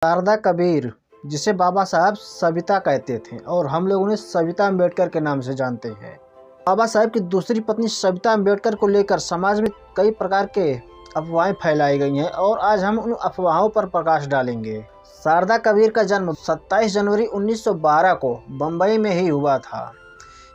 शारदा कबीर, जिसे बाबा साहब सविता कहते थे और हम लोग उन्हें सविता अम्बेडकर के नाम से जानते हैं। बाबा साहब की दूसरी पत्नी सविता अम्बेडकर को लेकर समाज में कई प्रकार के अफवाहें फैलाई गई हैं और आज हम उन अफवाहों पर प्रकाश डालेंगे। शारदा कबीर का जन्म 27 जनवरी 1912 को बम्बई में ही हुआ था।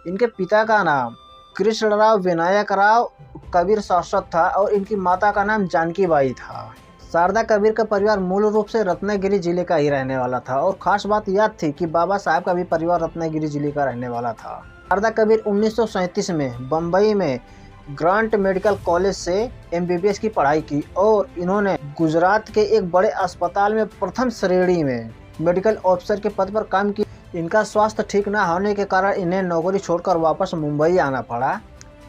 इनके पिता का नाम कृष्णराव विनायक राव कबीर शाश्वत था और इनकी माता का नाम जानकी बाई था। शारदा कबीर का परिवार मूल रूप से रत्नागिरी जिले का ही रहने वाला था और खास बात यह थी कि बाबा साहब का भी परिवार रत्नागिरी जिले का रहने वाला था। शारदा कबीर 1937 में बम्बई में ग्रांट मेडिकल कॉलेज से MBBS की पढ़ाई की और इन्होंने गुजरात के एक बड़े अस्पताल में प्रथम श्रेणी में मेडिकल ऑफिसर के पद पर काम किया। इनका स्वास्थ्य ठीक न होने के कारण इन्हें नौकरी छोड़कर वापस मुंबई आना पड़ा।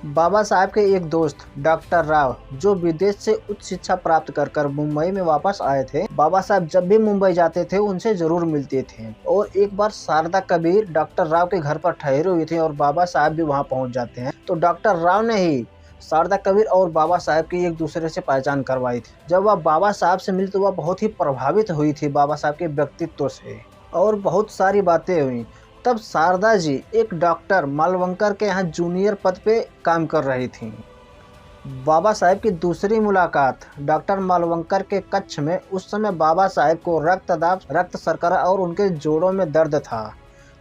बाबा साहब के एक दोस्त डॉक्टर राव, जो विदेश से उच्च शिक्षा प्राप्त कर मुंबई में वापस आए थे, बाबा साहब जब भी मुंबई जाते थे उनसे जरूर मिलते थे और एक बार शारदा कबीर डॉक्टर राव के घर पर ठहरे हुए थे और बाबा साहब भी वहां पहुंच जाते हैं। तो डॉक्टर राव ने ही शारदा कबीर और बाबा साहब की एक दूसरे से पहचान करवाई थी। जब वह बाबा साहब से मिली तो वह बहुत ही प्रभावित हुई थी बाबा साहब के व्यक्तित्व से और बहुत सारी बातें हुई। तब शारदा जी एक डॉक्टर मालवंकर के यहाँ जूनियर पद पे काम कर रही थी। बाबा साहब की दूसरी मुलाकात डॉक्टर मालवंकर के कक्ष में, उस समय बाबा साहब को रक्तदाब, रक्त शर्करा और उनके जोड़ों में दर्द था,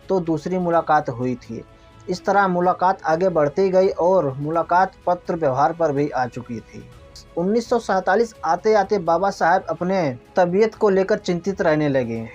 तो दूसरी मुलाकात हुई थी। इस तरह मुलाकात आगे बढ़ती गई और मुलाकात पत्र व्यवहार पर भी आ चुकी थी। 1947 आते आते बाबा साहब अपने तबीयत को लेकर चिंतित रहने लगे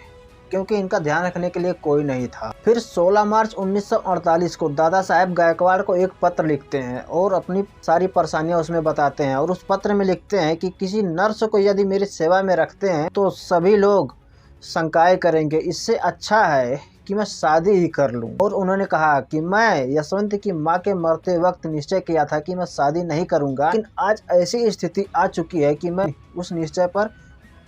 क्योंकि इनका ध्यान रखने के लिए कोई नहीं था। फिर 16 मार्च 1948 को दादा साहब गायकवाड़ को एक पत्र लिखते हैं और अपनी सारी परेशानियां उसमें बताते हैं और उस पत्र में लिखते हैं कि किसी नर्स को यदि मेरी सेवा में रखते हैं तो सभी लोग शंकाएं करेंगे, इससे अच्छा है कि मैं शादी ही कर लूं। और उन्होंने कहा कि मैं यशवंत की मां के मरते वक्त निश्चय किया था कि मैं शादी नहीं करूंगा, लेकिन आज ऐसी स्थिति आ चुकी है कि मैं उस निश्चय पर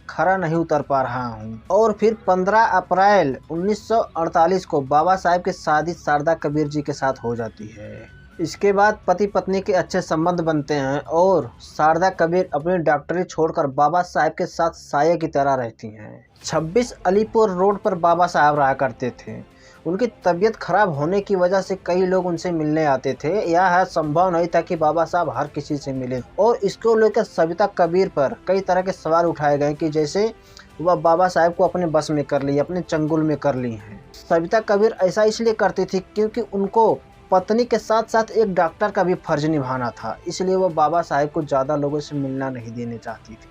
खरा नहीं उतर पा रहा हूं। और फिर 15 अप्रैल 1948 को बाबा साहब की शादी शारदा कबीर जी के साथ हो जाती है। इसके बाद पति पत्नी के अच्छे संबंध बनते हैं और शारदा कबीर अपनी डॉक्टरी छोड़कर बाबा साहब के साथ साये की तरह रहती हैं। 26 अलीपुर रोड पर बाबा साहब रहा करते थे। उनकी तबीयत खराब होने की वजह से कई लोग उनसे मिलने आते थे। यह संभव नहीं था कि बाबा साहब हर किसी से मिले और इसको लेकर सविता कबीर पर कई तरह के सवाल उठाए गए कि जैसे वह बाबा साहब को अपने बस में कर ली, अपने चंगुल में कर ली हैं। सविता कबीर ऐसा इसलिए करती थी क्योंकि उनको पत्नी के साथ साथ एक डॉक्टर का भी फर्ज निभाना था, इसलिए वह बाबा साहब को ज़्यादा लोगों से मिलना नहीं देने चाहती थी।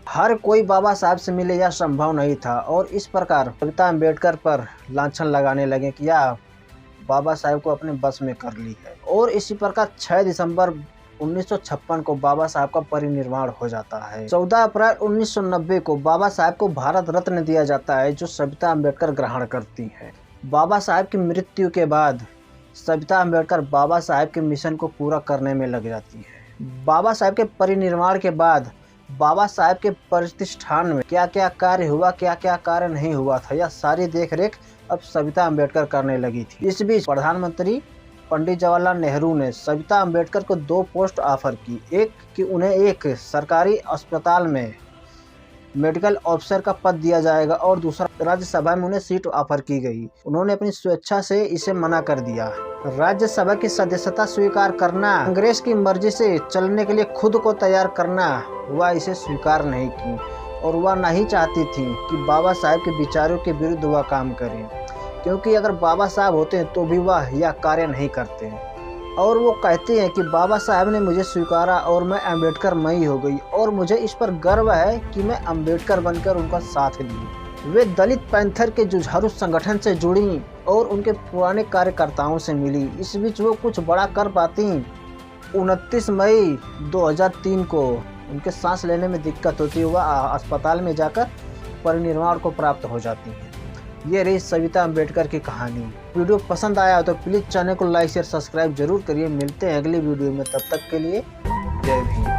हर कोई बाबा साहब से मिले यह संभव नहीं था और इस प्रकार सविता अम्बेडकर पर लांछन लगाने लगे कि यह बाबा साहब को अपने बस में कर ली है। और इसी प्रकार 6 दिसंबर 1956 को बाबा साहब का परिनिर्वाण हो जाता है। 14 अप्रैल 1990 को बाबा साहब को भारत रत्न दिया जाता है, जो सविता अम्बेडकर ग्रहण करती है। बाबा साहब की मृत्यु के बाद सविता अम्बेडकर बाबा साहब के मिशन को पूरा करने में लग जाती है। बाबा साहब के परिनिर्वाण के बाद बाबा साहब के प्रतिष्ठान में क्या क्या कार्य हुआ, क्या क्या कार्य नहीं हुआ था, यह सारी देखरेख अब सविता अम्बेडकर करने लगी थी। इस बीच प्रधानमंत्री पंडित जवाहरलाल नेहरू ने सविता अम्बेडकर को 2 पोस्ट ऑफर की। एक कि उन्हें एक सरकारी अस्पताल में मेडिकल ऑफिसर का पद दिया जाएगा और दूसरा राज्यसभा में उन्हें सीट ऑफर की गई। उन्होंने अपनी स्वेच्छा से इसे मना कर दिया। राज्यसभा की सदस्यता स्वीकार करना, कांग्रेस की मर्जी से चलने के लिए खुद को तैयार करना, वह इसे स्वीकार नहीं की और वह नहीं चाहती थी कि बाबा साहब के विचारों के विरुद्ध वह काम करें, क्योंकि अगर बाबा साहब होते तो भी वह यह कार्य नहीं करते। और वो कहती हैं कि बाबा साहब ने मुझे स्वीकारा और मैं अम्बेडकर मई हो गई और मुझे इस पर गर्व है कि मैं अम्बेडकर बनकर उनका साथ ली। वे दलित पैंथर के जुझारू संगठन से जुड़ी और उनके पुराने कार्यकर्ताओं से मिली। इस बीच वो कुछ बड़ा कर पाती। 29 मई 2003 को उनके सांस लेने में दिक्कत होती है, वह अस्पताल में जाकर परिनिर्वाण को प्राप्त हो जाती हैं। ये रही सविता अम्बेडकर की कहानी। वीडियो पसंद आया तो प्लीज़ चैनल को लाइक शेयर सब्सक्राइब जरूर करिए। मिलते हैं अगली वीडियो में, तब तक के लिए जय भीम।